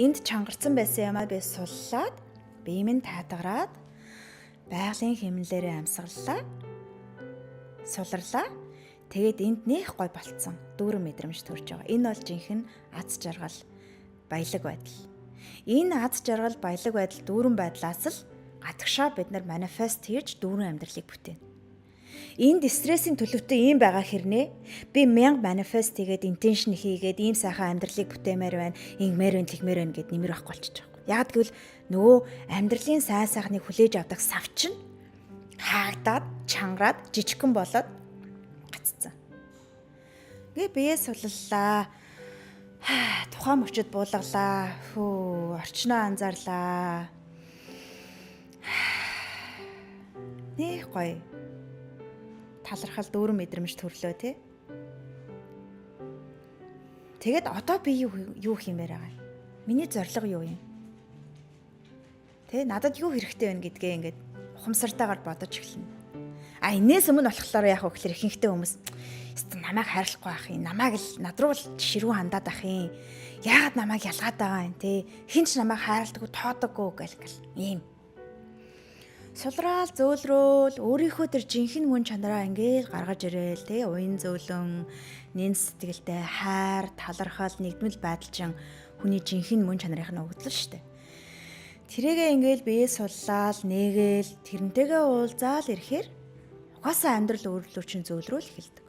Энд чангарсан байсан юмаа би суллаад, бие минь таатгараад, байгалийн хэмнэлээрээ амьсгаллаа. Суларлаа. Тэгээд энд нэх гой болцсон. Дүүрэн мэдрэмж төрж байгаа. Энэ бол жинхэнэ аз жаргал, баялаг байдал. Энэ аз жаргал, баялаг байдал дүүрэн байдлаас л гадагшаа бид нар манифест хийж дүүрэн амьдралыг бүтээнэ. Энд стрессийн төлөвтэй ийм байгаа хэрнээ би 1000 манифест хийгээд интеншн хийгээд ийм сайхан амьдралыг бүтээмээр байна, ингэмээр байна, тэгмээр байна гэд нэмэр байхгүй болчихж байгаа. Яг гэвэл нөгөө амьдралын сайн сайхныг хүлээж авдаг савч нь хаагдаад, чангараад, жижигхэн болоод гаццсан. Ингээ бие суллаа. Тухайн мөчөд буулгалаа. Орчноо анзаарлаа. Нэх гоё. Талархал дүүрэн мэдрэмж төрлөө тий. Тэгэд одоо би юу хиймээр байгаа юм? Миний зорилго юу юм? Тэ надад юу хэрэгтэй вэ гэдгээ ингээд ухамсартайгаар бодож эхэлнэ. Энээс өмнө болохоор яг хөө гэхэлэр ихэнхдээ хүмүүс намайг хайрлахгүй ах юм. Намайг л над руу л ширүү хандаад ах юм. Яагаад намайг ялгаад байгаа юм те? Хинч намайг хайрладаггүй, тоодоггүй гэл ийм. Сулраал зөөлрөөл өөрийнхөө тэр жинхэнэ мөн чанараа ингээл гаргаж ирээл те уян зөөлөн нэн сэтгэлтэй хайр талархал нэгдмэл байдалчин хүний жинхэнэ мөн чанарын өгдөл штэ. Тэрийгээ ингээл бие суллаал нээгээл тэрнтэйгээ уулзаал ирэхээр угаасаа амьдрал өөрлөлөө чинь зөөлрөөл эхэлдэг.